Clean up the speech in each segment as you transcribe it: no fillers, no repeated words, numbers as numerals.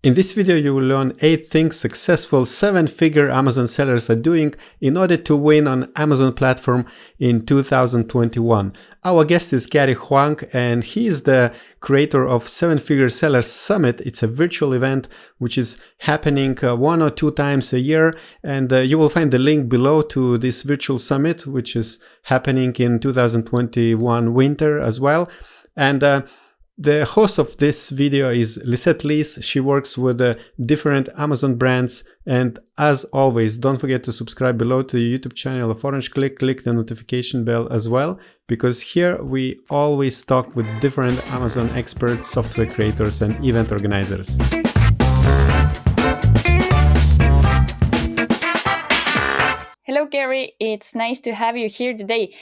In this video, you will learn 8 things successful 7-figure Amazon sellers are doing in order to win on Amazon platform in 2021. Our guest is Huang, and he is the creator of 7-Figure Sellers Summit. It's a virtual event which is happening 1 or 2 times a year, and you will find the link below to this virtual summit, which is happening in 2021 winter as well. And the host of this video is LISETT LEES. She works with different Amazon brands. And as always, don't forget to subscribe below to the YouTube channel of Orange Klik. Click the notification bell as well, because here we always talk with different Amazon experts, software creators, and event organizers. Hello, Gary. It's nice to have you here today.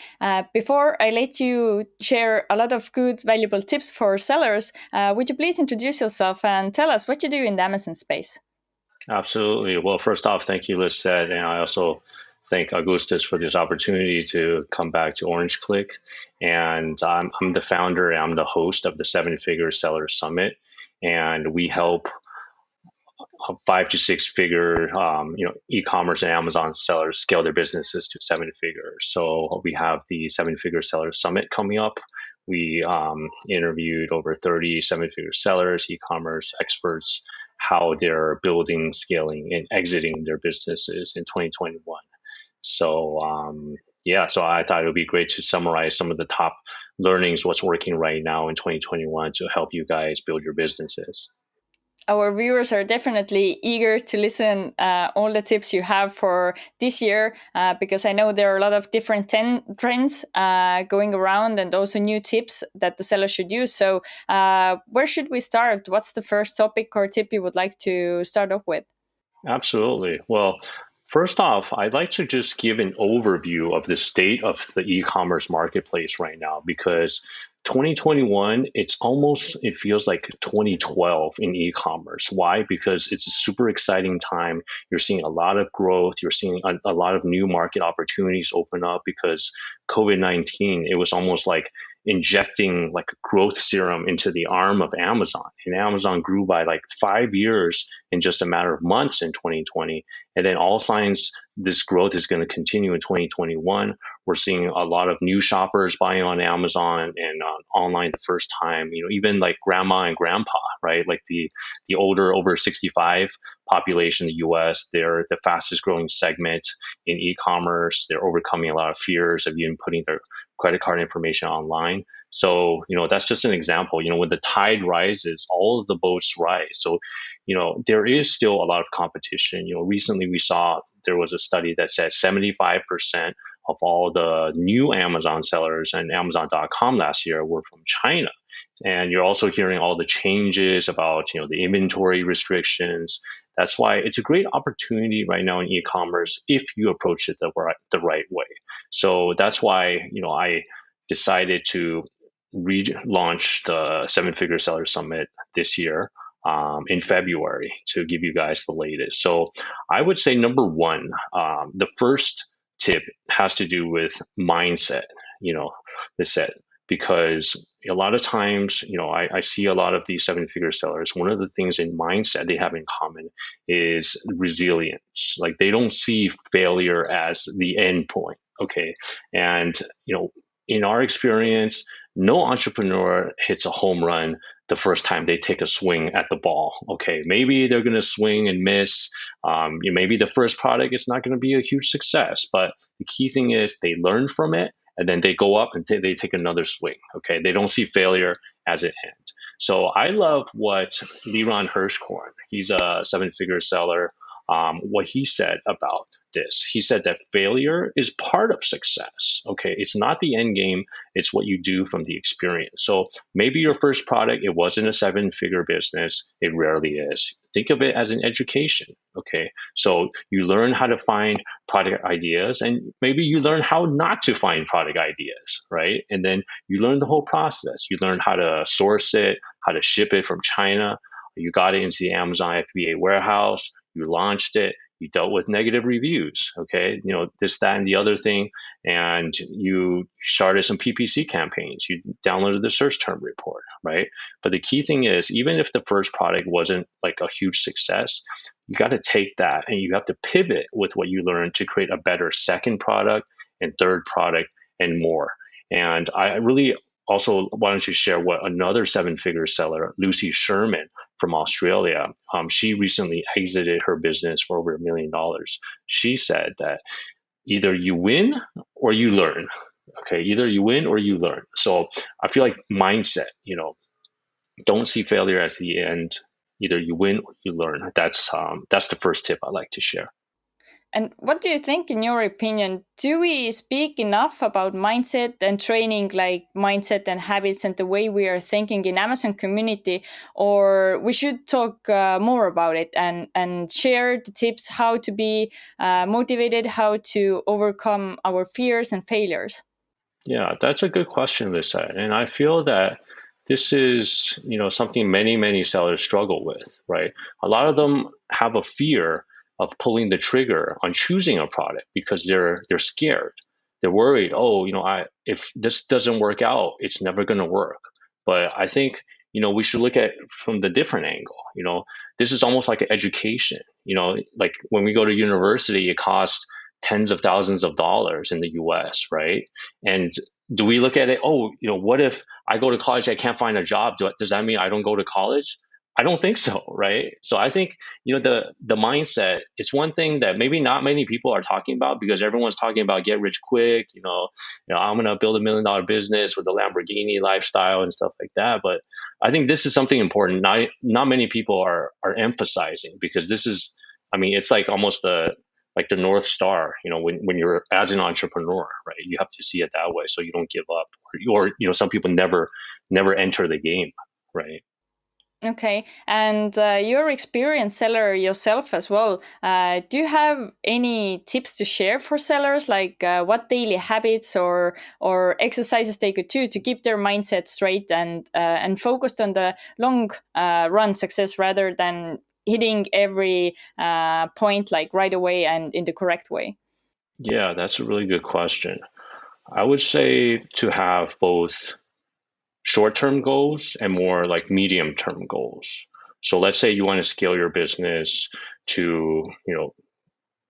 Before I let you share a lot of good, valuable tips for sellers, would you please introduce yourself and tell us what you do in the Amazon space? Absolutely. Well, first off, thank you, LISETT, and I also thank Augustus for this opportunity to come back to Orange Klik. And I'm the founder and I'm the host of the 7-Figure Seller Summit, and we help 5 to 6 figure, e-commerce and Amazon sellers scale their businesses to 7 figures. So we have the 7-Figure Seller Summit coming up. We interviewed over 30 7-figure sellers, e-commerce experts, how they're building, scaling, and exiting their businesses in 2021. So so I thought it would be great to summarize some of the top learnings, what's working right now in 2021 to help you guys build your businesses. Our viewers are definitely eager to listen all the tips you have for this year, because I know there are a lot of different trends going around and also new tips that the seller should use. So where should we start? What's the first topic or tip you would like to start off with? Absolutely. Well, first off, I'd like to just give an overview of the state of the e-commerce marketplace right now, because 2021, it feels like 2012 in e-commerce. Why? Because it's a super exciting time. You're seeing a lot of growth. You're seeing a lot of new market opportunities open up because COVID-19, it was almost like injecting like a growth serum into the arm of Amazon. And Amazon grew by like 5 years in just a matter of months in 2020. And then all signs this growth is going to continue in 2021. We're seeing a lot of new shoppers buying on Amazon and online the first time, even like grandma and grandpa, right? Like the older over 65 population in the US, they're the fastest growing segment in e-commerce. They're overcoming a lot of fears of even putting their credit card information online. So, that's just an example. When the tide rises, all of the boats rise. So, there is still a lot of competition. Recently we saw there was a study that said 75% of all the new Amazon sellers and Amazon.com last year were from China. And you're also hearing all the changes about, the inventory restrictions. That's why it's a great opportunity right now in e-commerce if you approach it the right way. So that's why, I decided to relaunch the 7-Figure Seller Summit this year in February to give you guys the latest. So I would say number one, the first tip has to do with mindset, because a lot of times, I see a lot of these 7-figure sellers. One of the things in mindset they have in common is resilience. Like they don't see failure as the end point. Okay. And, in our experience, no entrepreneur hits a home run the first time they take a swing at the ball. Okay, maybe they're going to swing and miss. Maybe the first product is not going to be a huge success, but the key thing is they learn from it and then they go up and they take another swing. Okay, they don't see failure as an end. So I love what Liran Hirschkorn, he's a 7-figure seller, what he said about this. He said that failure is part of success. Okay, it's not the end game, it's what you do from the experience. So maybe your first product, it wasn't a 7-figure business. It rarely is. Think of it as an education. Okay, so you learn how to find product ideas, and maybe you learn how not to find product ideas, right? And then you learn the whole process. You learn how to source it, how to ship it from China. You got it into the Amazon FBA warehouse, you launched it, you dealt with negative reviews, okay, this, that, and the other thing, and you started some PPC campaigns, you downloaded the search term report, right? But the key thing is, even if the first product wasn't like a huge success, you got to take that and you have to pivot with what you learned to create a better second product and third product and more. And I really also wanted to share what another seven-figure seller, Lucy Sherman from Australia, she recently exited her business for over $1 million. She said that either you win or you learn. Okay, either you win or you learn. So I feel like mindset, don't see failure as the end. Either you win or you learn. That's the first tip I like to share. And what do you think, in your opinion, do we speak enough about mindset and training, like mindset and habits and the way we are thinking in Amazon community, or we should talk more about it and share the tips how to be motivated, how to overcome our fears and failures? Yeah, that's a good question, Lisa. And I feel that this is, something many, many sellers struggle with, right? A lot of them have a fear of pulling the trigger on choosing a product because they're scared. They're worried, oh, if this doesn't work out, it's never going to work. But I think, we should look at it from the different angle. This is almost like an education. Like when we go to university, it costs tens of thousands of dollars in the US, right? And do we look at it, oh, what if I go to college, I can't find a job? Does that mean I don't go to college? I don't think so, right? So I think, the mindset, it's one thing that maybe not many people are talking about because everyone's talking about get rich quick, I'm going to build $1 million business with a Lamborghini lifestyle and stuff like that. But I think this is something important. Not many people are emphasizing, because this is, it's like almost like the North Star, when you're as an entrepreneur, right? You have to see it that way so you don't give up, or some people never enter the game, right? Okay, and you're an experienced seller yourself as well. Do you have any tips to share for sellers, like what daily habits or exercises they could do to keep their mindset straight and focused on the long run success rather than hitting every point like right away and in the correct way? Yeah, that's a really good question. I would say to have both short-term goals and more like medium-term goals. So let's say you want to scale your business to,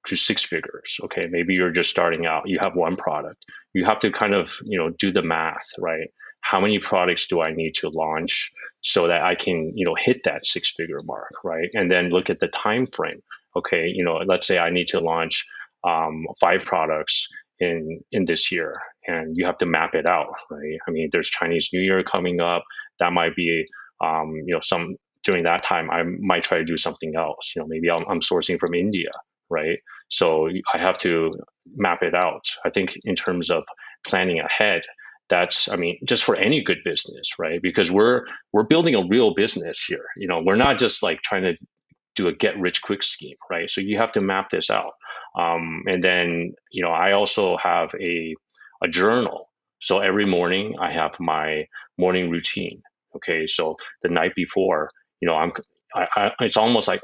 to six figures. Okay, maybe you're just starting out, you have one product. You have to kind of, do the math, right? How many products do I need to launch so that I can, hit that six-figure mark, right? And then look at the time frame. Okay, let's say I need to launch 5 products in this year, and you have to map it out, right? There's Chinese New Year coming up. That might be, some during that time I might try to do something else. Maybe I'm sourcing from India, right? So I have to map it out. I think in terms of planning ahead, that's, just for any good business, right? Because we're building a real business here. We're not just like trying to do a get rich quick scheme, right? So you have to map this out. And then, I also have a journal. So every morning I have my morning routine. Okay, so the night before, it's almost like,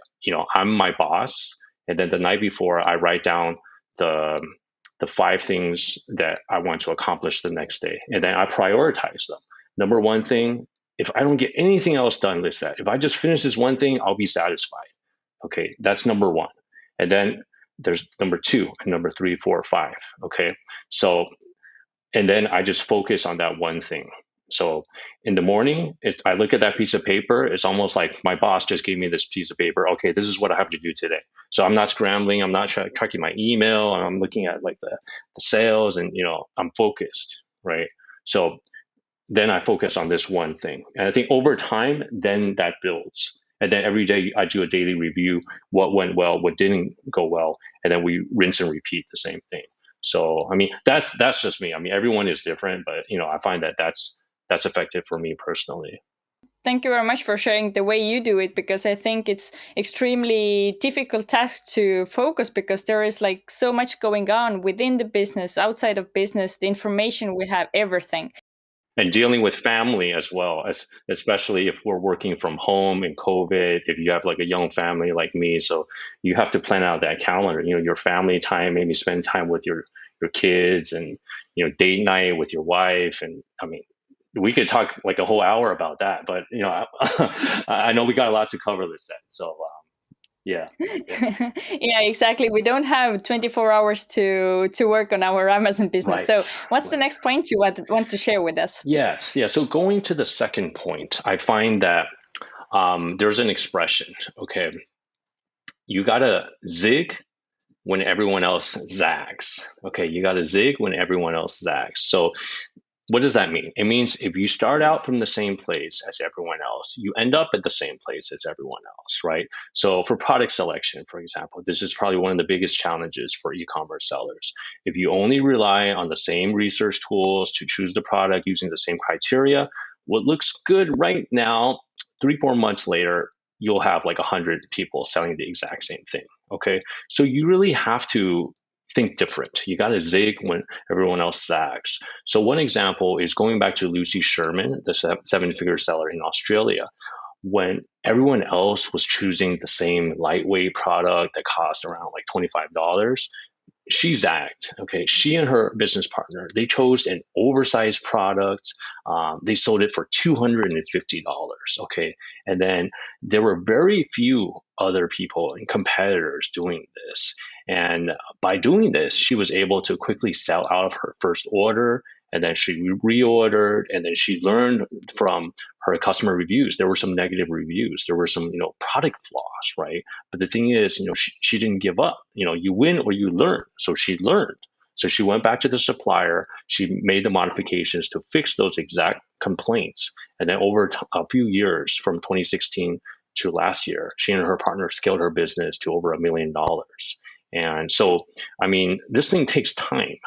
I'm my boss. And then the night before, I write down the 5 things that I want to accomplish the next day, and then I prioritize them. Number one thing, if I don't get anything else done, LISETT, if I just finish this one thing, I'll be satisfied. Okay, that's number one. And then there's number 2 and number 3, 4, 5. Okay, so, and then I just focus on that one thing. So in the morning, I look at that piece of paper. It's almost like my boss just gave me this piece of paper. Okay, this is what I have to do today. So I'm not scrambling. I'm not tracking my email. I'm looking at like the sales, and I'm focused, right? So then I focus on this one thing, and I think over time, then that builds. And then every day I do a daily review: what went well, what didn't go well, and then we rinse and repeat the same thing. So that's just me. Everyone is different, but I find that that's effective for me personally. Thank you very much for sharing the way you do it, because I think it's extremely difficult task to focus, because there is like so much going on within the business, outside of business, the information we have, everything. and dealing with family as well, as especially if we're working from home in COVID, if you have like a young family like me, so you have to plan out that calendar, your family time, maybe spend time with your kids, and date night with your wife. And I mean, we could talk like a whole hour about that, but I know we got a lot to cover, LISETT. So yeah. Yeah, exactly. We don't have 24 hours to work on our Amazon business. So what's the next point you want to share with us? Yes. Yeah. So going to the second point, I find that there's an expression, okay, you got to zig when everyone else zags. Okay, you got to zig when everyone else zags. So what does that mean? It means if you start out from the same place as everyone else, you end up at the same place as everyone else, right? So for product selection, for example, this is probably one of the biggest challenges for e-commerce sellers. If you only rely on the same research tools to choose the product using the same criteria, what looks good right now, 3-4 months later, you'll have like 100 people selling the exact same thing. Okay, so you really have to think different. You got to zig when everyone else zags. So one example is going back to Lucy Sherman, the 7-figure seller in Australia. When everyone else was choosing the same lightweight product that cost around like $25, she zagged. Okay, she and her business partner, they chose an oversized product. They sold it for $250. Okay, and then there were very few other people and competitors doing this. And by doing this, she was able to quickly sell out of her first order, and then she reordered, and then she learned from her customer reviews. There were some negative reviews. There were some, product flaws, right? But the thing is, she didn't give up. You win or you learn. So she learned. So she went back to the supplier. She made the modifications to fix those exact complaints. And then over a few years, from 2016 to last year, she and her partner scaled her business to over $1 million. And so, I mean, this thing takes time.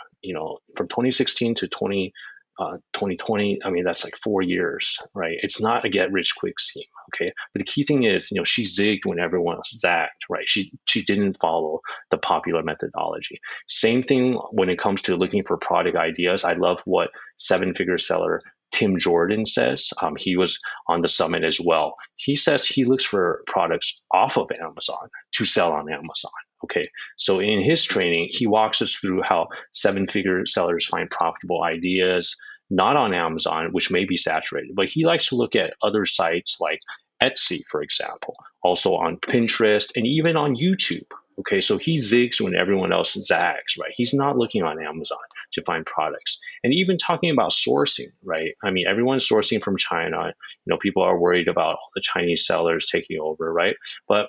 From 2016 to 2020, I mean, that's like 4 years, right? It's not a get rich quick scheme, okay? But the key thing is, she zigged when everyone else zagged, right? She didn't follow the popular methodology. Same thing when it comes to looking for product ideas. I love what 7-figure seller Tim Jordan says. He was on the summit as well. He says he looks for products off of Amazon to sell on Amazon. Okay, so in his training, he walks us through how 7-figure sellers find profitable ideas, not on Amazon, which may be saturated, but he likes to look at other sites like Etsy, for example, also on Pinterest and even on YouTube. Okay, so he zigs when everyone else zags, right? He's not looking on Amazon to find products. And even talking about sourcing, right? I mean, everyone's sourcing from China. People are worried about the Chinese sellers taking over, right? But,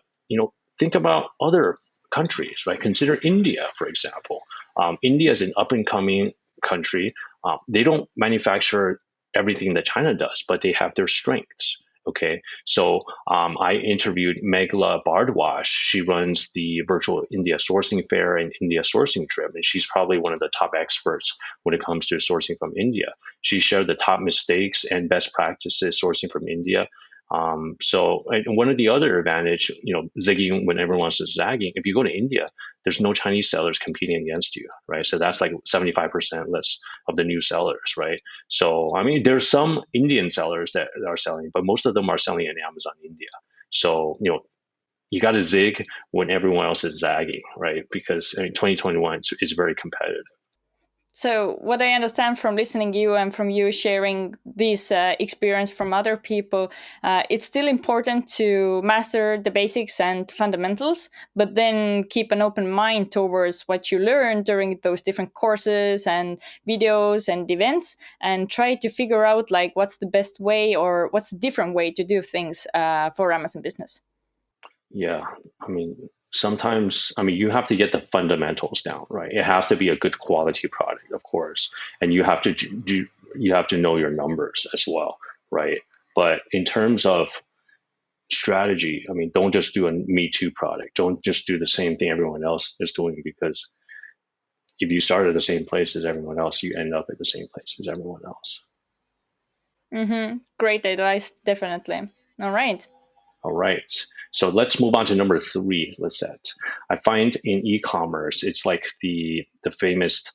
think about other countries, right? Consider India, for example. India is an up-and-coming country. They don't manufacture everything that China does, but they have their strengths. Okay, so I interviewed Megla Bardwash. She runs the virtual India sourcing fair and India sourcing trip, and she's probably one of the top experts when it comes to sourcing from India. She shared the top mistakes and best practices sourcing from India. So one of the other advantage, zigging when everyone else is zagging, if you go to India, there's no Chinese sellers competing against you, right? So that's like 75% less of the new sellers, right? So, I mean, there's some Indian sellers that are selling, but most of them are selling in Amazon India. So, you got to zig when everyone else is zagging, right? Because 2021 is very competitive. So what I understand from listening to you and from you sharing this experience from other people, it's still important to master the basics and fundamentals, but then keep an open mind towards what you learned during those different courses and videos and events, and try to figure out like what's the best way or what's the different way to do things for Amazon business. Yeah, I mean, sometimes, you have to get the fundamentals down, right? It has to be a good quality product, of course, and you have to know your numbers as well, right? But in terms of strategy, don't just do a Me Too product. Don't just do the same thing everyone else is doing, because if you start at the same place as everyone else, you end up at the same place as everyone else. Mm-hmm. Great advice, definitely. All right. All right. So let's move on to number 3, LISETT. I find in e-commerce, it's like the famous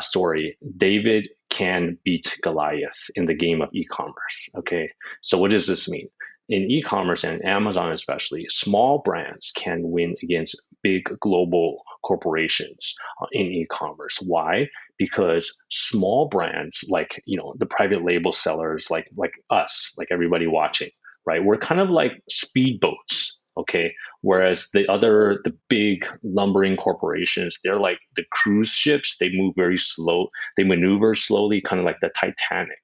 story, David can beat Goliath in the game of e-commerce. Okay, so what does this mean? In e-commerce and Amazon especially, small brands can win against big global corporations in e-commerce. Why? Because small brands like the private label sellers like us, like everybody watching, right? We're kind of like speedboats. Okay, whereas the big lumbering corporations, they're like the cruise ships. They move very slow. They maneuver slowly, kind of like the Titanic.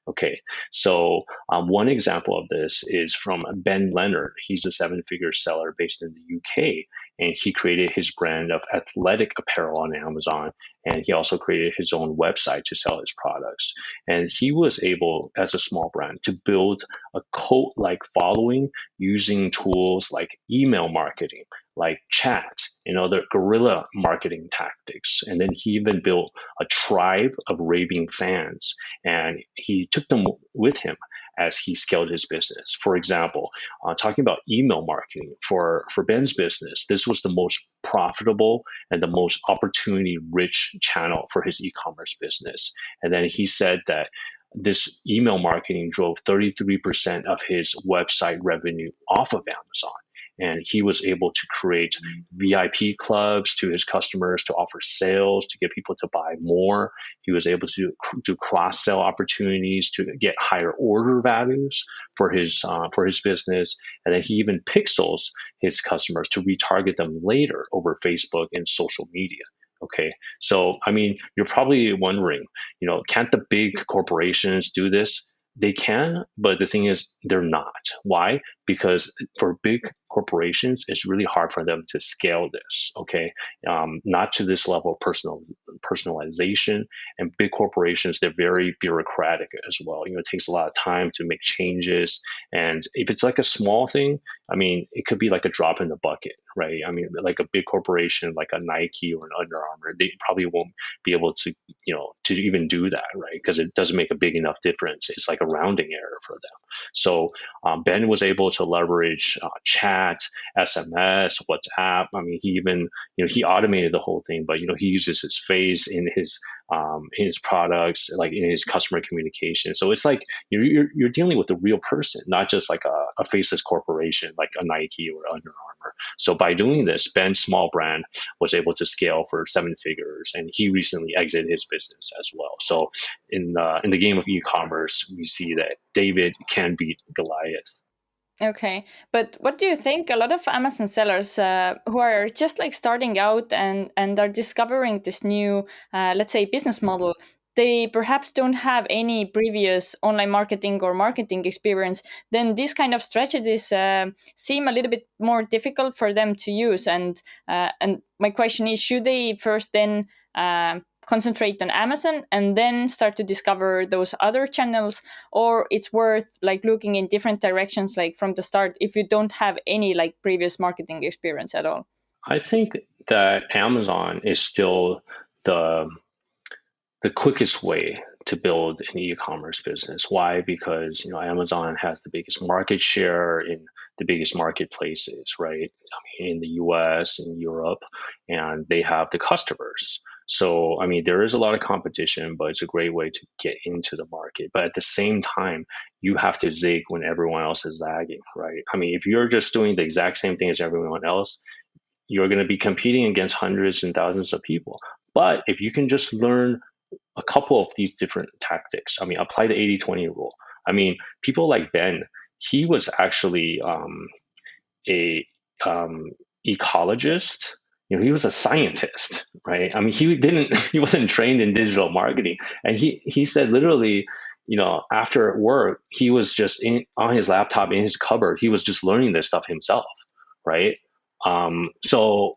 Okay, so one example of this is from Ben Leonard. He's a seven-figure seller based in the UK, and he created his brand of athletic apparel on Amazon, and he also created his own website to sell his products. And he was able, as a small brand, to build a cult-like following using tools like email marketing, like chat, and other guerrilla marketing tactics. And then he even built a tribe of raving fans, and he took them with him as he scaled his business. For example, talking about email marketing for Ben's business, this was the most profitable and the most opportunity-rich channel for his e-commerce business. And then he said that this email marketing drove 33% of his website revenue off of Amazon. And he was able to create VIP clubs to his customers to offer sales, to get people to buy more. He was able to do cross-sell opportunities to get higher order values for his business. And then he even pixels his customers to retarget them later over Facebook and social media. Okay, so I mean, you're probably wondering, can't the big corporations do this? They can, but the thing is, they're not. Why? Because for big corporations, it's really hard for them to scale this. Okay, not to this level of personalization. And big corporations, they're very bureaucratic as well. It takes a lot of time to make changes. And if it's like a small thing, I mean, it could be like a drop in the bucket, right? I mean, like a big corporation, like a Nike or an Under Armour, they probably won't be able to, to even do that, right? Because it doesn't make a big enough difference. It's like a rounding error for them. So Ben was able to leverage chat, SMS, WhatsApp. I mean, he even, he automated the whole thing, but he uses his face in his products, like in his customer communication. So it's like you're dealing with a real person, not just like a faceless corporation like a Nike or Under Armour. So by doing this, Ben's small brand was able to scale for seven figures, and he recently exited his business as well. So in the game of e-commerce, we see that David can beat Goliath. Okay, but what do you think? A lot of Amazon sellers who are just like starting out and are discovering this new, let's say, business model, they perhaps don't have any previous online marketing or marketing experience. Then these kind of strategies seem a little bit more difficult for them to use. And my question is, should they first then concentrate on Amazon and then start to discover those other channels, or it's worth like looking in different directions like from the start if you don't have any like previous marketing experience at all? I think that Amazon is still the quickest way to build an e-commerce business. Why? Because Amazon has the biggest market share in the biggest marketplaces, right? I mean, in the US, in Europe, and they have the customers. So, I mean, there is a lot of competition, but it's a great way to get into the market. But at the same time, you have to zig when everyone else is zagging, right? I mean, if you're just doing the exact same thing as everyone else, you're going to be competing against hundreds and thousands of people. But if you can just learn a couple of these different tactics, I mean, apply the 80-20 rule. I mean, people like Ben, he was actually a ecologist. He was a scientist, right? I mean, he wasn't trained in digital marketing, and he said literally, after work, he was just on his laptop in his cupboard. He was just learning this stuff himself, right? So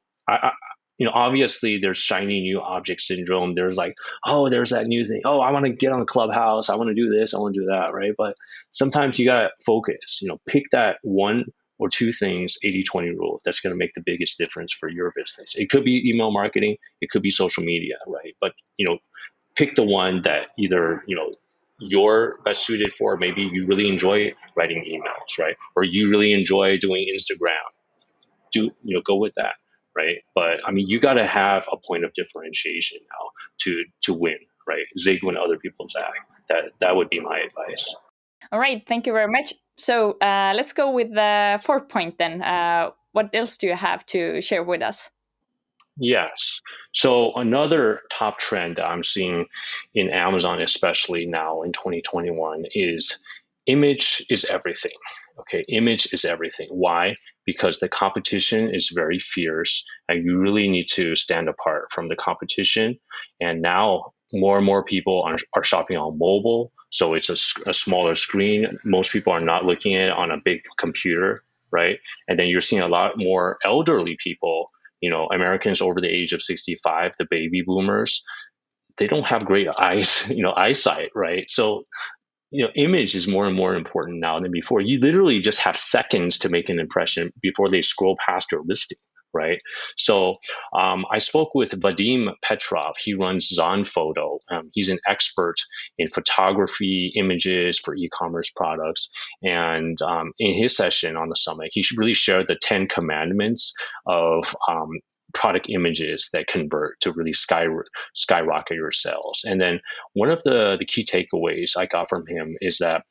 obviously there's shiny new object syndrome. There's like, oh, there's that new thing. Oh, I want to get on Clubhouse. I want to do this. I want to do that, right? But sometimes you got to focus, pick that one or two things, 80-20 rule, that's going to make the biggest difference for your business. It could be email marketing. It could be social media, right? But, pick the one that either, you're best suited for. Maybe you really enjoy writing emails, right? Or you really enjoy doing Instagram. Go with that. right? But I mean, you got to have a point of differentiation now to win, right? Zig when other people zag. That would be my advice. All right, thank you very much. So let's go with the fourth point then. What else do you have to share with us? Yes. So another top trend that I'm seeing in Amazon, especially now in 2021, is image is everything. Okay, image is everything. Why? Because the competition is very fierce and you really need to stand apart from the competition. And now more and more people are shopping on mobile. So it's a smaller screen. Most people are not looking at it on a big computer, right? And then you're seeing a lot more elderly people, Americans over the age of 65, the baby boomers, they don't have great eyes, eyesight, right? So, image is more and more important now than before. You literally just have seconds to make an impression before they scroll past your listing, right? So I spoke with Vadim Petrov. He runs Zon Photo. He's an expert in photography, images for e-commerce products. And in his session on the summit, he really shared the 10 commandments of product images that convert to really skyrocket your sales. And then one of the key takeaways I got from him is that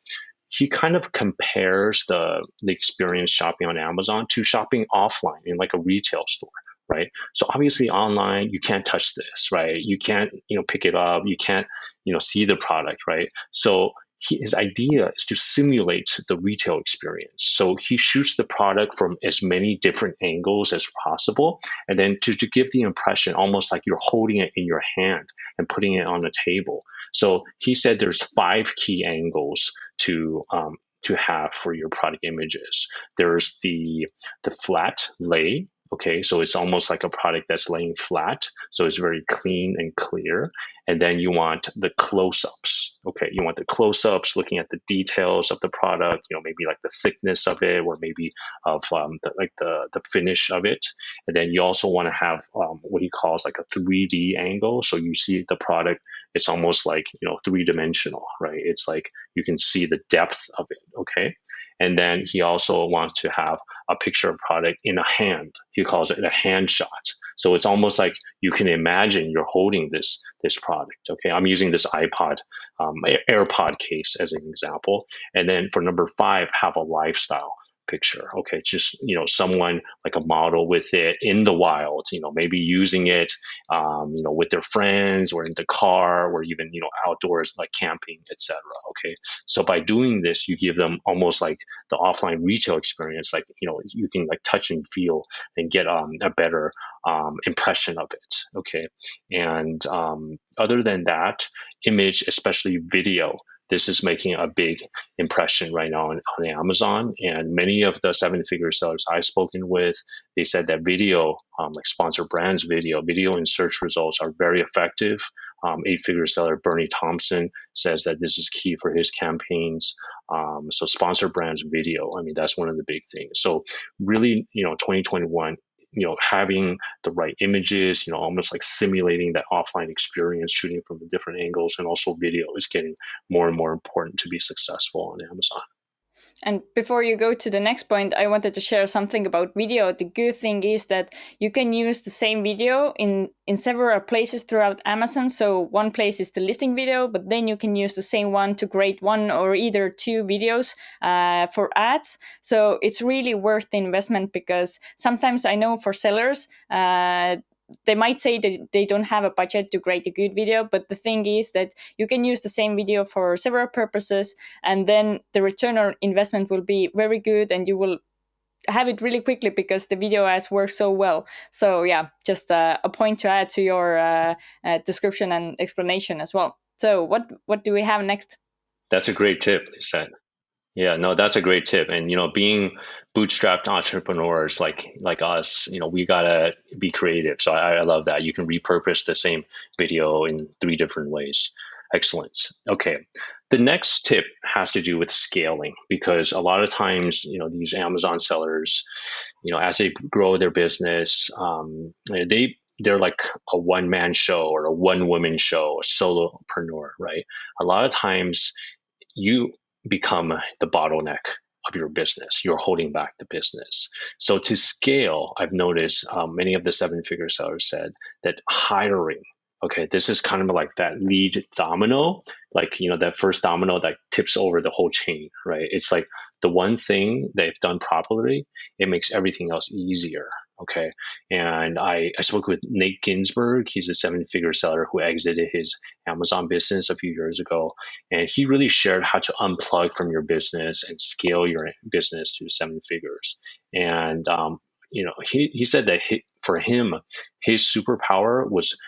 he kind of compares the experience shopping on Amazon to shopping offline in like a retail store, right? So obviously online, you can't touch this, right? You can't, pick it up. You can't, see the product, right? So his idea is to simulate the retail experience. So he shoots the product from as many different angles as possible, and then to give the impression almost like you're holding it in your hand and putting it on the table. So he said there's 5 key angles to have for your product images. There's the flat lay. Okay, so it's almost like a product that's laying flat, so it's very clean and clear. And then you want the close-ups. Okay, you want the close-ups, looking at the details of the product. Maybe like the thickness of it, or maybe of the finish of it. And then you also want to have what he calls like a 3D angle. So you see the product, it's almost like 3-dimensional, right? It's like you can see the depth of it. Okay. And then he also wants to have a picture of product in a hand. He calls it a hand shot. So it's almost like you can imagine you're holding this product. Okay, I'm using this AirPod case as an example. And then for number 5, have a lifestyle picture. Okay, just someone like a model with it in the wild, maybe using it with their friends or in the car or even outdoors like camping, etc. Okay, so by doing this, you give them almost like the offline retail experience, like you can like touch and feel and get a better impression of it. Okay, and other than that, image, especially video, this is making a big impression right now on Amazon. And many of the 7-figure sellers I've spoken with, they said that video, like sponsor brands video in search results are very effective. 8-figure seller Bernie Thompson says that this is key for his campaigns. So sponsor brands video, I mean, that's one of the big things. So really, 2021, having the right images, almost like simulating that offline experience, shooting from the different angles, and also video is getting more and more important to be successful on Amazon. And before you go to the next point, I wanted to share something about video. The good thing is that you can use the same video in several places throughout Amazon. So one place is the listing video, but then you can use the same one to create 1 or either 2 videos for ads. So it's really worth the investment, because sometimes I know for sellers, they might say that they don't have a budget to create a good video, but the thing is that you can use the same video for several purposes, and then the return on investment will be very good, and you will have it really quickly because the video ads work so well. So yeah, just a point to add to your description and explanation as well. So what do we have next? That's a great tip, Lisette. Yeah, no, that's a great tip. And being bootstrapped entrepreneurs like us, we gotta be creative. So I love that. You can repurpose the same video in 3 different ways. Excellent. Okay. The next tip has to do with scaling, because a lot of times, these Amazon sellers, as they grow their business, they're like a one-man show or a one-woman show, a solopreneur, right? A lot of times you become the bottleneck, of your business. You're holding back the business. So to scale, I've noticed many of the seven-figure sellers said that hiring, okay, this is kind of like that lead domino, like, that first domino that tips over the whole chain, right? It's like the one thing they've done properly, it makes everything else easier. Okay. And I spoke with Nate Ginsberg. He's a seven-figure seller who exited his Amazon business a few years ago. And he really shared how to unplug from your business and scale your business to seven figures. And, he said that for him, his superpower was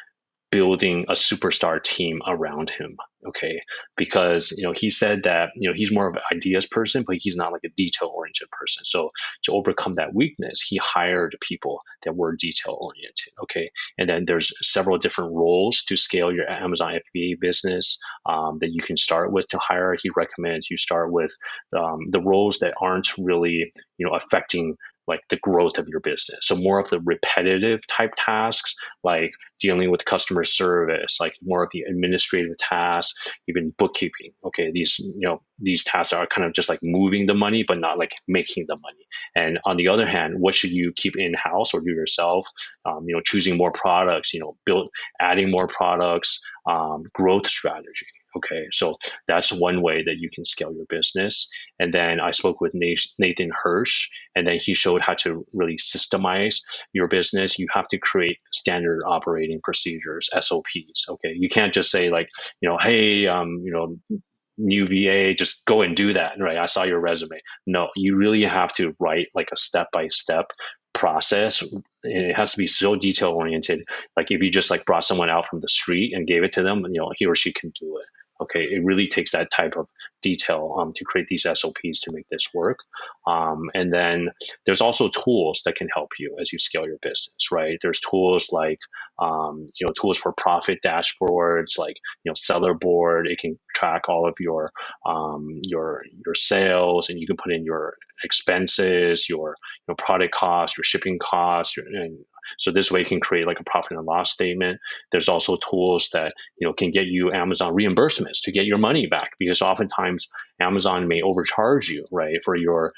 building a superstar team around him. Okay. Because, he said that, he's more of an ideas person, but he's not like a detail oriented person. So to overcome that weakness, he hired people that were detail oriented. Okay. And then there's several different roles to scale your Amazon FBA business that you can start with to hire. He recommends you start with the roles that aren't really, affecting like the growth of your business. So more of the repetitive type tasks, like dealing with customer service, like more of the administrative tasks, even bookkeeping. Okay, these tasks are kind of just like moving the money, but not like making the money. And on the other hand, what should you keep in house or do yourself? Choosing more products, adding more products, growth strategy. Okay, so that's one way that you can scale your business. And then I spoke with Nathan Hirsch, and then he showed how to really systemize your business. You have to create standard operating procedures, SOPs. Okay, you can't just say like, hey, new VA, just go and do that. Right? I saw your resume. No, you really have to write like a step-by-step process, and it has to be so detail oriented. Like if you just like brought someone out from the street and gave it to them, he or she can do it. Okay, it really takes that type of detail to create these SOPs to make this work. And then there's also tools that can help you as you scale your business, right? There's tools like, tools for profit dashboards, like, seller board. It can track all of your sales, and you can put in your expenses, your product cost, your shipping costs, and so this way you can create like a profit and loss statement. There's also tools that can get you Amazon reimbursements to get your money back, because oftentimes Amazon may overcharge you, right, for your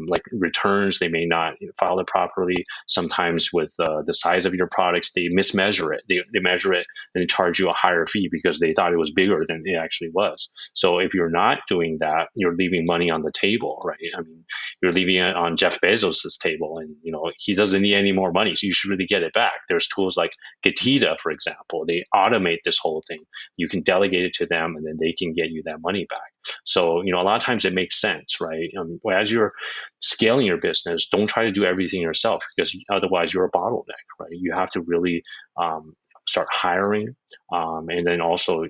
like returns. They may not file it properly. Sometimes with the size of your products, they mismeasure it. They measure it and they charge you a higher fee because they thought it was bigger than it actually was. So if you're not doing that, you're leaving money on the table, right? I mean, you're leaving it on Jeff Bezos's table, and he doesn't need any more money, so you should really get it back. There's tools like Getida, for example. They automate this whole thing. You can delegate it to them, and then they can get you that money back. So a lot of times it makes sense, right? As you're scaling your business, don't try to do everything yourself, because otherwise you're a bottleneck, right? You have to really start hiring, and then also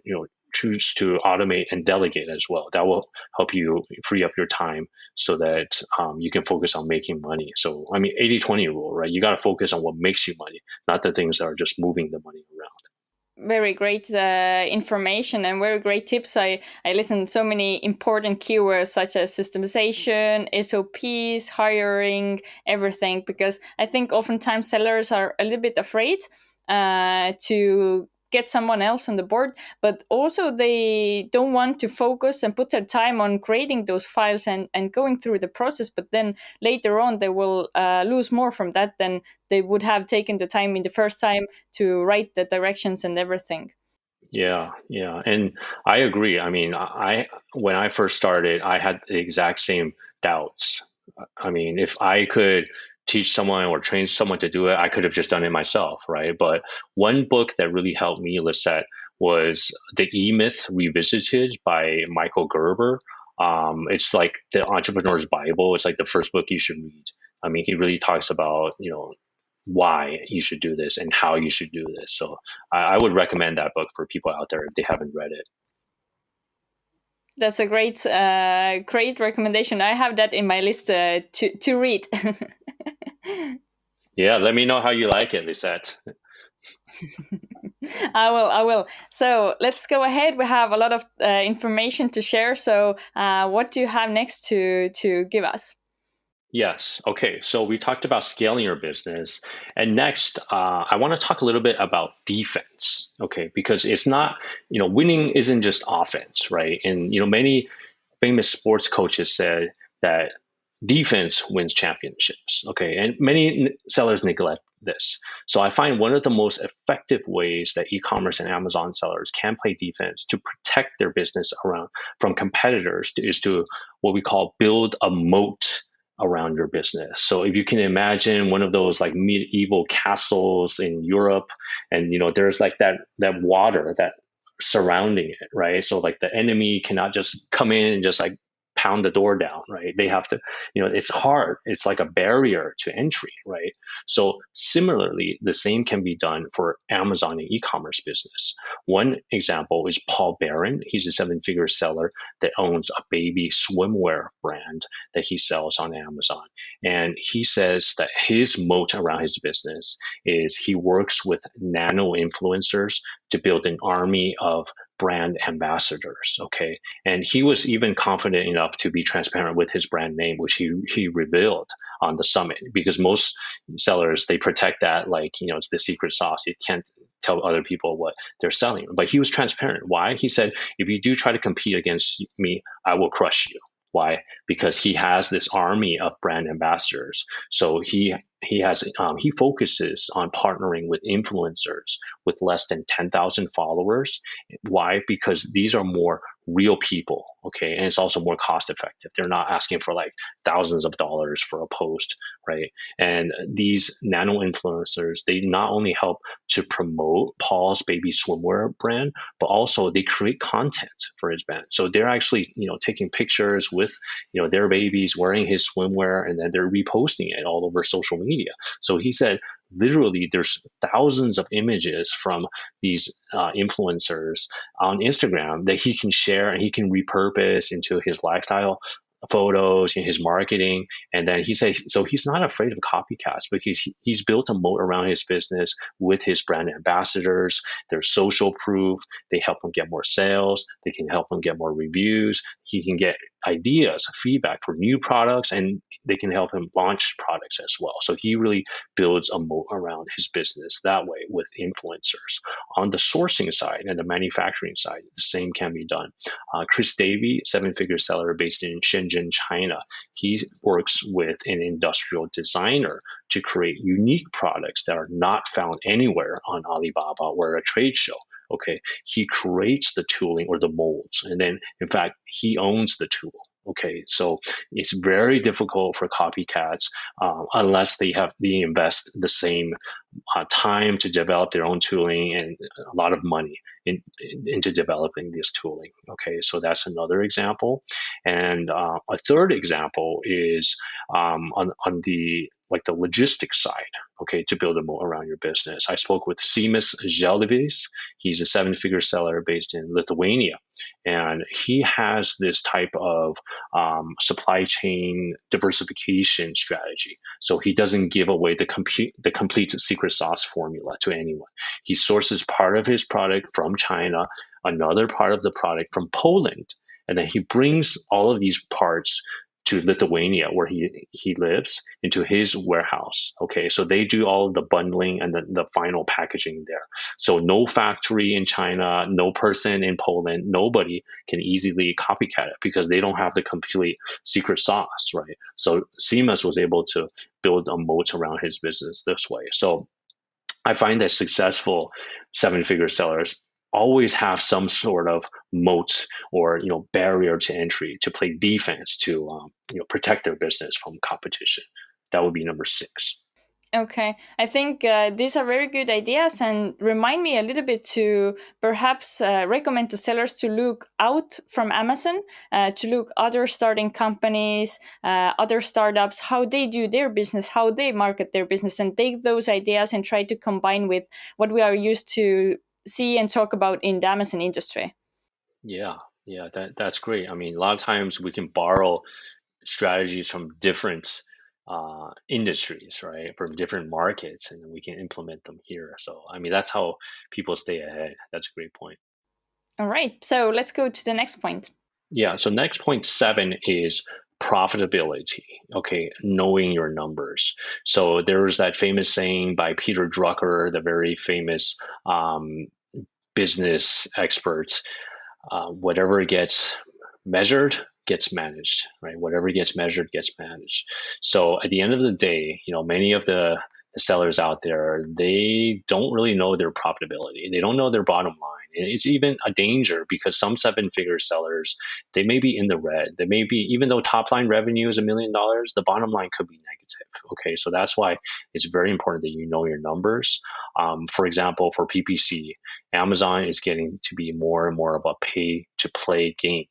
choose to automate and delegate as well. That will help you free up your time so that you can focus on making money. So, 80-20 rule, right? You got to focus on what makes you money, not the things that are just moving the money around. Very great information and very great tips. I listened to so many important keywords such as systemization, SOPs, hiring, everything, because I think oftentimes sellers are a little bit afraid to get someone else on the board, but also they don't want to focus and put their time on creating those files and going through the process, but then later on they will lose more from that than they would have taken the time in the first time to write the directions and everything. Yeah. And I agree. When I first started, I had the exact same doubts. If I could teach someone or train someone to do it, I could have just done it myself, right? But one book that really helped me, LISETT, was The E-Myth Revisited by Michael Gerber. It's like the entrepreneur's Bible. It's like the first book you should read. He really talks about, why you should do this and how you should do this. So I would recommend that book for people out there if they haven't read it. That's a great recommendation. I have that in my list to read. Yeah, let me know how you like it, LISETT. I will. So let's go ahead. We have a lot of information to share. So what do you have next to give us? Yes. Okay. So we talked about scaling your business. And next, I want to talk a little bit about defense. Okay. Because it's not, winning isn't just offense, right? And, many famous sports coaches said that defense wins championships. Okay, and many sellers neglect this. So I find one of the most effective ways that e-commerce and Amazon sellers can play defense to protect their business around from competitors is to what we call build a moat around your business. So if you can imagine one of those like medieval castles in Europe, and there's like that water that surrounding it, right? So like the enemy cannot just come in and just like pound the door down, right? They have to, it's hard. It's like a barrier to entry, right? So similarly, the same can be done for Amazon and e-commerce business. One example is Paul Barron. He's a seven-figure seller that owns a baby swimwear brand that he sells on Amazon. And he says that his moat around his business is he works with nano influencers to build an army of brand ambassadors. Okay. And he was even confident enough to be transparent with his brand name, which he revealed on the summit, because most sellers, they protect that like, it's the secret sauce. You can't tell other people what they're selling. But he was transparent. Why? He said, if you do try to compete against me, I will crush you. Why? Because he has this army of brand ambassadors. So he focuses on partnering with influencers with less than 10,000 followers. Why? Because these are more real people, okay, and it's also more cost effective. They're not asking for like thousands of dollars for a post, right? And these nano influencers, they not only help to promote Paul's baby swimwear brand, but also they create content for his brand. So they're actually, taking pictures with, their babies wearing his swimwear, and then they're reposting it all over social media. So he said, literally, there's thousands of images from these influencers on Instagram that he can share and he can repurpose into his lifestyle photos in his marketing. And then he said, so he's not afraid of copycats because he's built a moat around his business with his brand ambassadors. They're social proof. They help him get more sales. They can help him get more reviews. He can get ideas, feedback for new products, and they can help him launch products as well. So he really builds a moat around his business that way with influencers. On the sourcing side and the manufacturing side, the same can be done. Chris Davey, seven-figure seller based in Shenzhen, China, he works with an industrial designer to create unique products that are not found anywhere on Alibaba or a trade show. Okay, he creates the tooling or the molds, and then in fact he owns the tool. Okay, so it's very difficult for copycats unless they invest the same time to develop their own tooling and a lot of money into developing this tooling. Okay, so that's another example. And a third example is on the logistics side, okay, to build a moat around your business. I spoke with Sumit. He's a seven-figure seller based in Lithuania, and he has this type of supply chain diversification strategy. So he doesn't give away the complete secret sauce formula to anyone. He sources part of his product from China, another part of the product from Poland, and then he brings all of these parts to Lithuania, where he lives, into his warehouse. Okay, so they do all of the bundling and the final packaging there. So no factory in China, no person in Poland, nobody can easily copycat it because they don't have the complete secret sauce, right? So Seamus was able to build a moat around his business this way. So I find that successful seven-figure sellers always have some sort of moat or barrier to entry to play defense to protect their business from competition. That would be number 6. Okay, I think these are very good ideas and remind me a little bit to perhaps recommend to sellers to look out from Amazon, to look other starting companies, other startups, how they do their business, how they market their business, and take those ideas and try to combine with what we are used to see and talk about in the Amazon industry. Yeah, that's great. I mean, a lot of times we can borrow strategies from different industries, right? From different markets, and we can implement them here. So, I mean, that's how people stay ahead. That's a great point. All right, so let's go to the next point. Yeah. So next point 7 is profitability. Okay, knowing your numbers. So there's that famous saying by Peter Drucker, the very famous business expert. Whatever gets measured gets managed, right? Whatever gets measured gets managed. So at the end of the day, many of the sellers out there, they don't really know their profitability. They don't know their bottom line. And it's even a danger because some seven-figure sellers, they may be in the red. They may be, even though top line revenue is $1 million, the bottom line could be negative. Okay, so that's why it's very important that you know your numbers. For example, for PPC, Amazon is getting to be more and more of a pay-to-play game.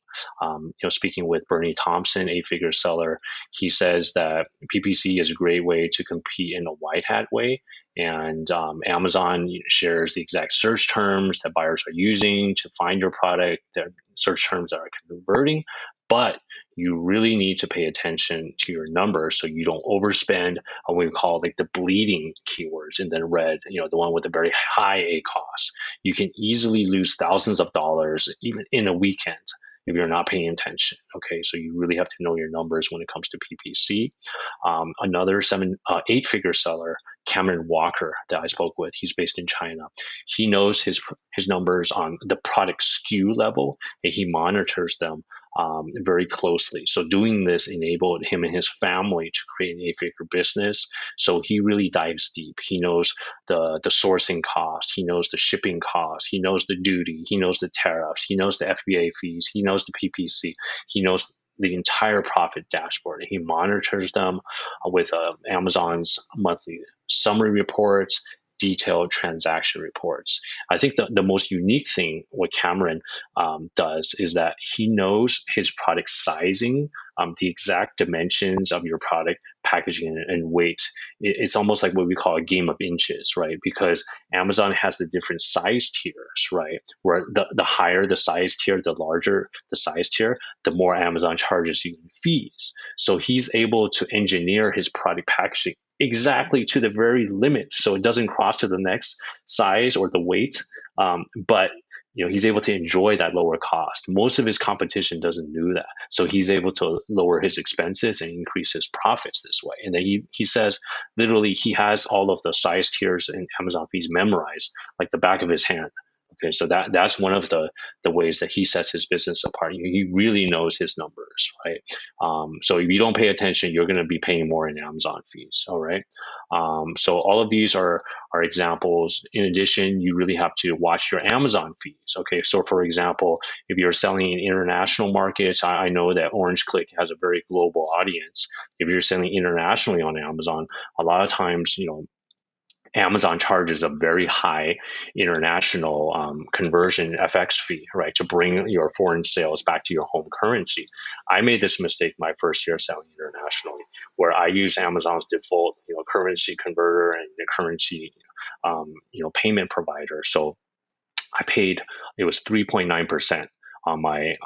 Speaking with Bernie Thompson, eight-figure seller, he says that PPC is a great way to compete in a white hat way. And Amazon shares the exact search terms that buyers are using to find your product, the search terms that are converting. But you really need to pay attention to your numbers so you don't overspend on what we call like the bleeding keywords in the red, the one with a very high ACoS. You can easily lose thousands of dollars even in a weekend if you're not paying attention. Okay, so you really have to know your numbers when it comes to PPC. Another eight-figure seller, Cameron Walker, that I spoke with, he's based in China. He knows his numbers on the product SKU level, and he monitors them very closely. So doing this enabled him and his family to create an eight-figure business. So he really dives deep. He knows the sourcing cost. He knows the shipping cost. He knows the duty. He knows the tariffs. He knows the FBA fees. He knows the PPC. He knows the entire profit dashboard. He monitors them with Amazon's monthly summary reports, detailed transaction reports. I think the most unique thing what Cameron does is that he knows his product sizing, the exact dimensions of your product, packaging, and weight. It's almost like what we call a game of inches, right? Because Amazon has the different size tiers, right? Where the higher the size tier, the larger the size tier, the more Amazon charges you in fees. So he's able to engineer his product packaging exactly to the very limit, so it doesn't cross to the next size or the weight. But he's able to enjoy that lower cost. Most of his competition doesn't do that, so he's able to lower his expenses and increase his profits this way. And then he says literally he has all of the size tiers and Amazon fees memorized like the back of his hand. Okay, so that's one of the ways that he sets his business apart. He really knows his numbers, right? So if you don't pay attention, you're going to be paying more in Amazon fees. All right. So all of these are examples. In addition, you really have to watch your Amazon fees. Okay, so for example, if you're selling in international markets, I know that Orange Click has a very global audience. If you're selling internationally on Amazon, a lot of times, Amazon charges a very high international conversion FX fee, right, to bring your foreign sales back to your home currency. I made this mistake my first year selling internationally, where I use Amazon's default, currency converter and the currency, payment provider. So I paid, it was 3.9% on my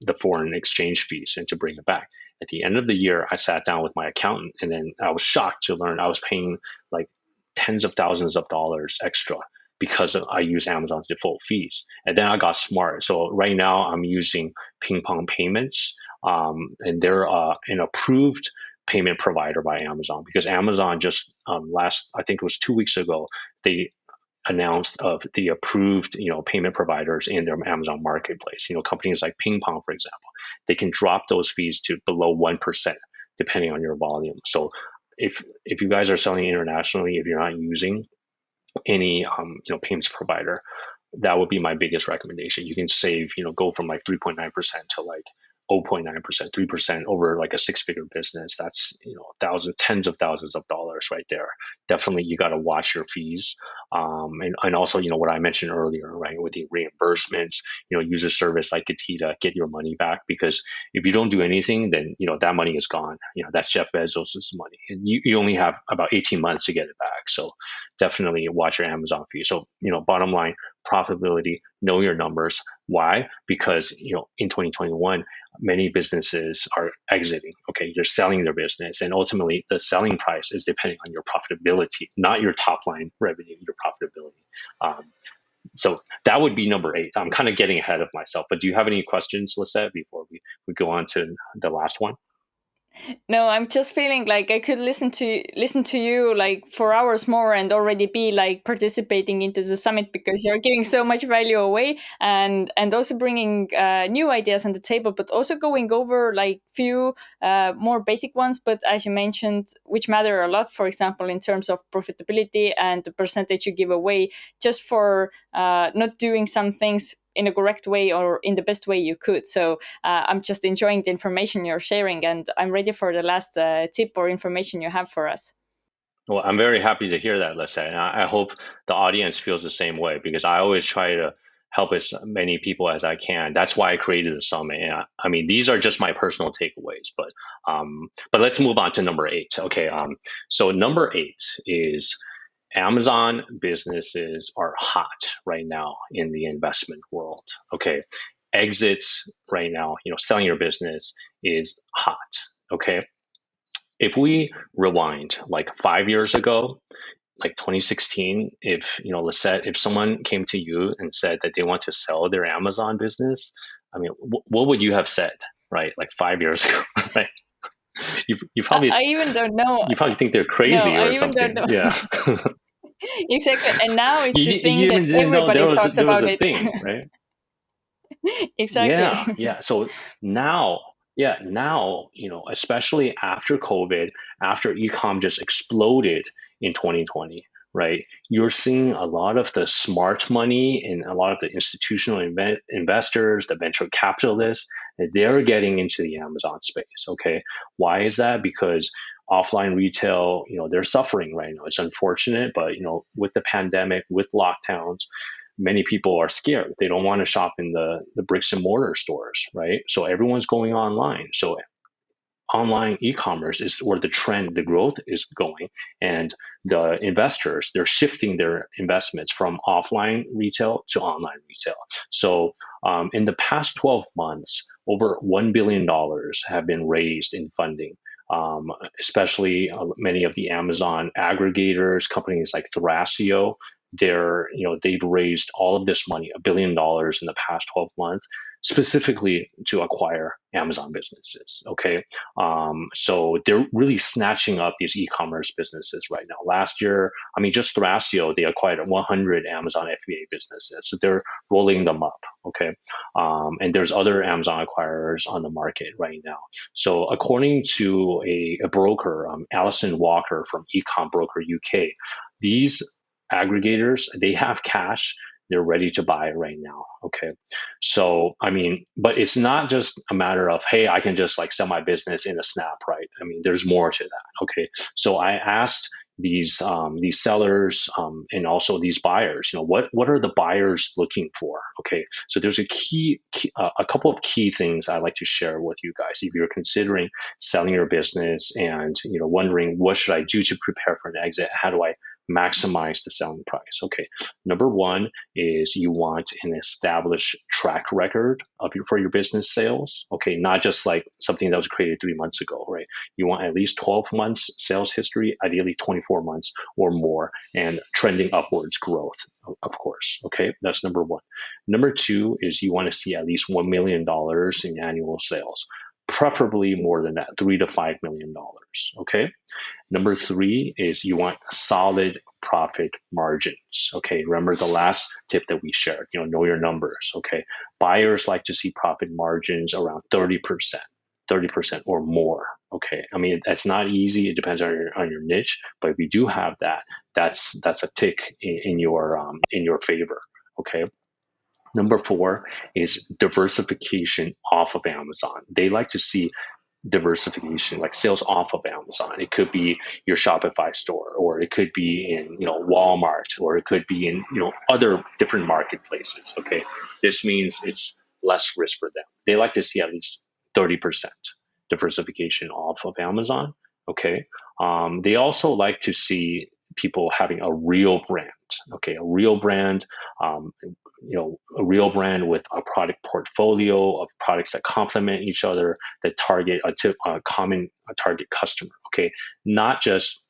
the foreign exchange fees and to bring it back. At the end of the year, I sat down with my accountant, and then I was shocked to learn I was paying like tens of thousands of dollars extra because I use Amazon's default fees. And then I got smart. So right now I'm using Ping Pong Payments, and they're an approved payment provider by Amazon, because Amazon just I think it was 2 weeks ago, they announced of the approved payment providers in their Amazon marketplace. Companies like Ping Pong, for example, they can drop those fees to below 1% depending on your volume. So if you guys are selling internationally, if you're not using any payments provider, that would be my biggest recommendation. You can save, go from like 3.9% to like 0.9%, 3% over like a six-figure business. That's tens of thousands of dollars right there. Definitely, you got to watch your fees, and also what I mentioned earlier, right, with the reimbursements. Use a service like Getita, get your money back, because if you don't do anything, then that money is gone. That's Jeff Bezos's money, and you only have about 18 months to get it back. So definitely watch your Amazon fees. So bottom line, profitability, know your numbers. Why? Because in 2021, many businesses are exiting. Okay, they're selling their business, and ultimately the selling price is depending on your profitability, not your top line revenue, your profitability. So that would be number 8. I'm kind of getting ahead of myself, but do you have any questions, Lisette, before we go on to the last one? No, I'm just feeling like I could listen to you like for hours more and already be like participating into the summit, because you're giving so much value away, and also bringing new ideas on the table, but also going over like few more basic ones, but as you mentioned, which matter a lot. For example, in terms of profitability and the percentage you give away, just for not doing some things in a correct way or in the best way you could. So I'm just enjoying the information you're sharing, and I'm ready for the last tip or information you have for us. Well, I'm very happy to hear that, Lisa, and I hope the audience feels the same way, because I always try to help as many people as I can. That's why I created the summit. And I mean, these are just my personal takeaways, but let's move on to number 8. Okay, so number 8 is Amazon businesses are hot right now in the investment world. Okay, exits right now, selling your business is hot. Okay, if we rewind like 5 years ago, like 2016, if LISETT, if someone came to you and said that they want to sell their Amazon business, I mean, what would you have said, right? Like 5 years ago, right? You probably I even don't know. you probably think they're No, crazy I or even don't something. know. Yeah. Exactly. And now it's the You thing that even didn't know everybody talks there was about a it. thing, right? Exactly. Yeah. So now, now, especially after COVID, after ecom just exploded in 2020, right? You're seeing a lot of the smart money and a lot of the institutional investors, the venture capitalists, they're getting into the Amazon space. Okay. Why is that? Because offline retail, they're suffering right now. It's unfortunate, but with the pandemic, with lockdowns, many people are scared. They don't want to shop in the bricks and mortar stores, right? So everyone's going online. So online e-commerce is where the trend, the growth is going. And the investors, they're shifting their investments from offline retail to online retail. So in the past 12 months, over $1 billion have been raised in funding. Especially many of the Amazon aggregators, companies like Thrasio, they've raised all of this money, $1 billion in the past 12 months, specifically to acquire Amazon businesses. Okay, so they're really snatching up these e-commerce businesses right now. Last year, I mean, just Thrasio, they acquired 100 Amazon FBA businesses. So they're rolling them up. Okay, and there's other Amazon acquirers on the market right now. So according to a broker, Alison Walker from Ecom Broker UK, these aggregators, they have cash, they're ready to buy right now. Okay, so I mean, but it's not just a matter of, hey, I can just like sell my business in a snap, right? I mean, there's more to that. Okay, so I asked these sellers, and also these buyers, what are the buyers looking for? Okay, so there's a couple of key things I like to share with you guys if you're considering selling your business and wondering, what should I do to prepare for an exit? How do I maximize the selling price? Okay, number one is you want an established track record for your business sales. Okay, not just like something that was created 3 months ago, right? You want at least 12 months sales history, ideally 24 months or more, and trending upwards growth, of course. Okay, that's number one. Number two is you want to see at least $1 million in annual sales, preferably more than that, $3 to $5 million. Okay. Number three is you want solid profit margins. Okay, remember the last tip that we shared, know your numbers. Okay, buyers like to see profit margins around 30% or more. Okay, I mean, that's not easy. It depends on your niche, but if you do have that, that's a tick in your favor. Okay. Number four is diversification off of Amazon. They like to see diversification, like sales off of Amazon. It could be your Shopify store, or it could be in Walmart, or it could be in other different marketplaces. Okay, this means it's less risk for them. They like to see at least 30% diversification off of Amazon. Okay, they also like to see people having a real brand. Okay, a real brand. A real brand with a product portfolio of products that complement each other, that target a common target customer. Okay, not just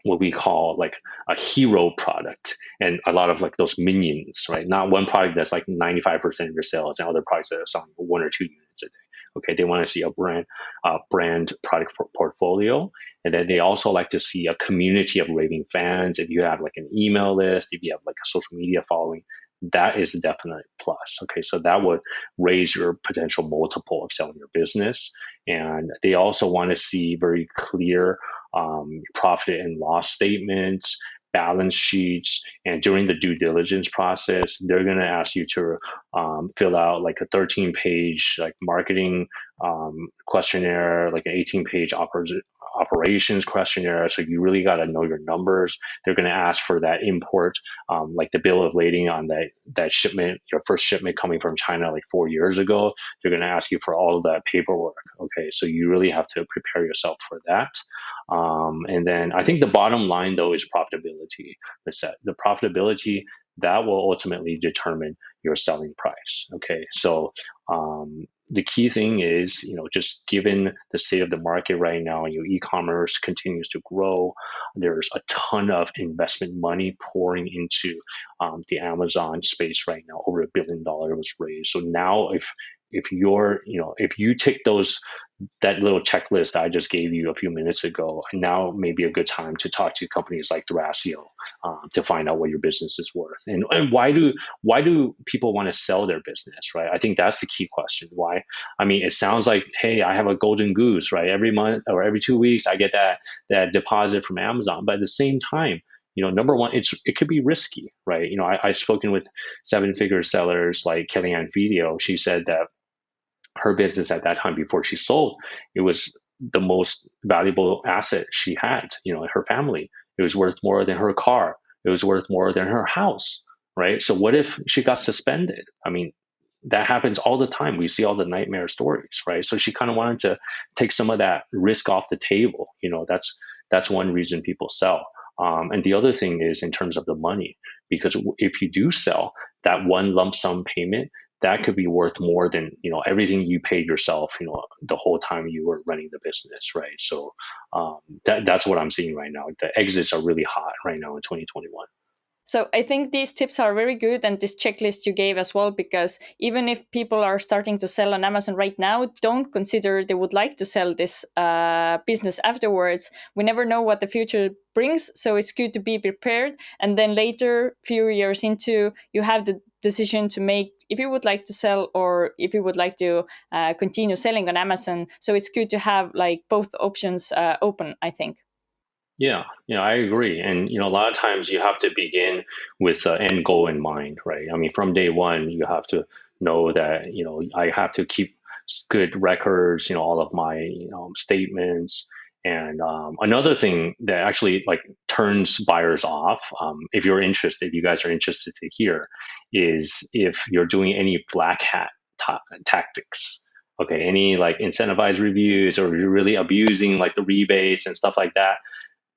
what we call like a hero product and a lot of like those minions, right? Not one product that's like 95% of your sales and other products that are selling 1 or 2 units a day. Okay, they want to see a brand product portfolio, and then they also like to see a community of raving fans. If you have like an email list, if you have like a social media following, that is a definite plus. Okay, so that would raise your potential multiple of selling your business. And they also want to see very clear profit and loss statements, balance sheets, and during the due diligence process, they're going to ask you to fill out like a 13-page like marketing questionnaire, like an 18-page operations questionnaire. So you really got to know your numbers. They're going to ask for that import, like the bill of lading on that shipment, your first shipment coming from China like 4 years ago. They're going to ask you for all of that paperwork. Okay, so you really have to prepare yourself for that. And then I think the bottom line though is profitability. The profitability that will ultimately determine your selling price. Okay, so the key thing is, just given the state of the market right now, e-commerce continues to grow. There's a ton of investment money pouring into the Amazon space right now. Over $1 billion was raised. So now, if you tick that little checklist that I just gave you a few minutes ago, now may be a good time to talk to companies like Thrasio to find out what your business is worth. And why do people want to sell their business, right? I think that's the key question. Why? I mean, it sounds like, hey, I have a golden goose, right? Every month or every 2 weeks, I get that deposit from Amazon. But at the same time, number one, it could be risky, right? I've spoken with 7-figure sellers like Kellyanne Video. She said that her business at that time before she sold, it was the most valuable asset she had, her family. It was worth more than her car. It was worth more than her house, right? So what if she got suspended? I mean, that happens all the time. We see all the nightmare stories, right? So she kind of wanted to take some of that risk off the table. That's one reason people sell. And the other thing is in terms of the money, because if you do sell, that one lump sum payment, that could be worth more than everything you paid yourself the whole time you were running the business, right? So that's what I'm seeing right now. The exits are really hot right now in 2021. So I think these tips are very good, and this checklist you gave as well, because even if people are starting to sell on Amazon right now, don't consider they would like to sell this business afterwards. We never know what the future brings, so it's good to be prepared. And then later, few years into, you have the decision to make if you would like to sell or if you would like to continue selling on Amazon. So it's good to have like both options open, I think. Yeah, I agree. And a lot of times you have to begin with the end goal in mind, right? I mean, from day one, you have to know that I have to keep good records, all of my statements. And another thing that actually like turns buyers off, if you guys are interested to hear, is if you're doing any black hat tactics. Okay, any like incentivized reviews, or you're really abusing like the rebates and stuff like that.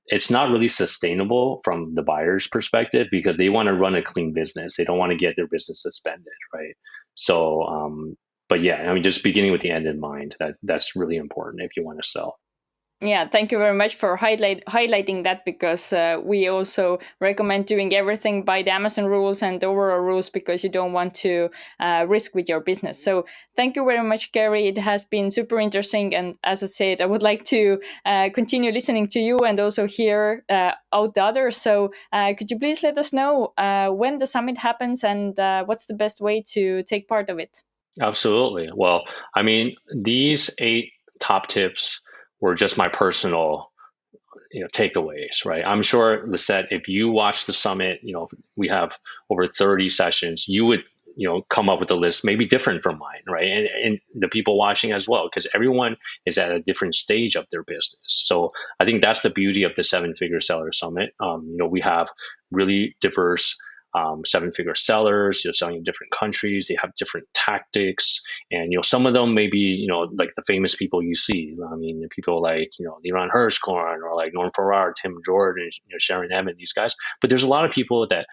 It's not really sustainable from the buyer's perspective, because they want to run a clean business. They don't want to get their business suspended, right? So, but yeah, I mean, just beginning with the end in mind, that's really important if you want to sell. Yeah, thank you very much for highlighting that, because we also recommend doing everything by the Amazon rules and overall rules, because you don't want to risk with your business. So thank you very much, Gary. It has been super interesting. And as I said, I would like to continue listening to you and also hear out the others. So could you please let us know when the summit happens and what's the best way to take part of it? Absolutely. Well, I mean, these 8 top tips were just my personal takeaways, right? I'm sure, LISETT, if you watch the summit, we have over 30 sessions, you would come up with a list maybe different from mine, right? And the people watching as well, because everyone is at a different stage of their business. So I think that's the beauty of the 7-figure seller summit. We have really diverse 7-figure sellers, selling in different countries. They have different tactics, and some of them may be like the famous people you see. I mean, people like Liran Hirschkorn, or like Norm Farrar, Tim Jordan, Sharon Evan, these guys. But there's a lot of people that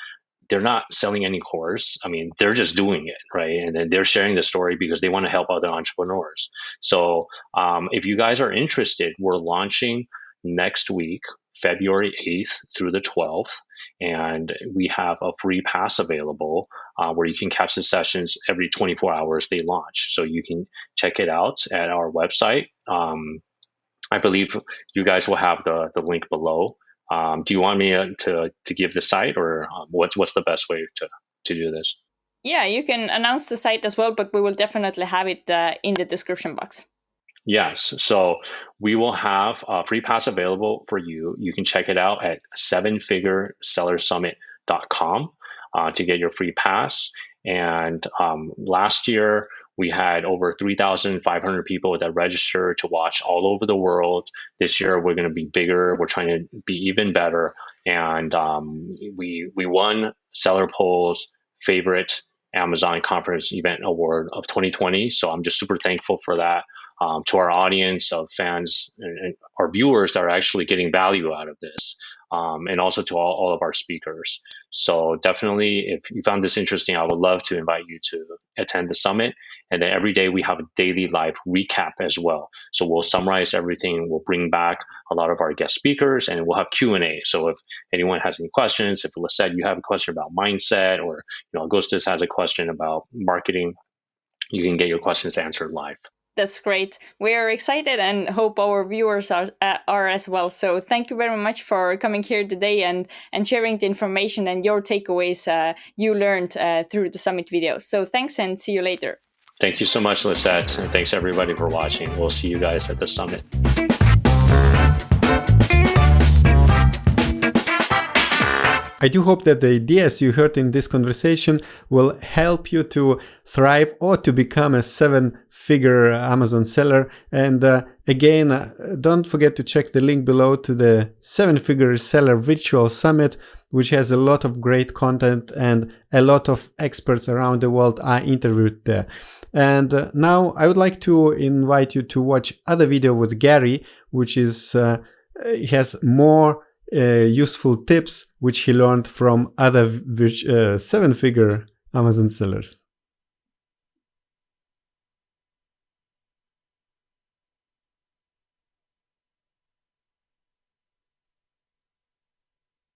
they're not selling any course. I mean, they're just doing it, right? And then they're sharing the story because they want to help other entrepreneurs. So if you guys are interested, we're launching next week, February 8th through the 12th. and we have a free pass available where you can catch the sessions every 24 hours they launch. So you can check it out at our website. I believe you guys will have the link below. Do you want me to give the site, or what's the best way to do this? Yeah, you can announce the site as well, but we will definitely have it in the description box. Yes, so we will have a free pass available for you. You can check it out at sevenfiguresellersummit.com to get your free pass. And last year, we had over 3,500 people that registered to watch all over the world. This year, we're going to be bigger. We're trying to be even better. And we won Seller Poll's favorite Amazon conference event award of 2020. So I'm just super thankful for that. To our audience of fans and our viewers that are actually getting value out of this, and also to all of our speakers. So definitely, if you found this interesting, I would love to invite you to attend the summit. And then every day we have a daily live recap as well. So we'll summarize everything. We'll bring back a lot of our guest speakers, and we'll have Q&A. So if anyone has any questions, if LISETT, you have a question about mindset, or Augustus has a question about marketing, you can get your questions answered live. That's great. We are excited and hope our viewers are as well. So thank you very much for coming here today and sharing the information and your takeaways you learned through the summit videos. So thanks, and see you later. Thank you so much, LISETT, and thanks everybody for watching. We'll see you guys at the summit. I do hope that the ideas you heard in this conversation will help you to thrive or to become a 7-figure Amazon seller. And again, don't forget to check the link below to the 7-figure seller virtual summit, which has a lot of great content and a lot of experts around the world are interviewed there. And now I would like to invite you to watch other video with Gary, which is has more useful tips which he learned from other 7-figure Amazon sellers.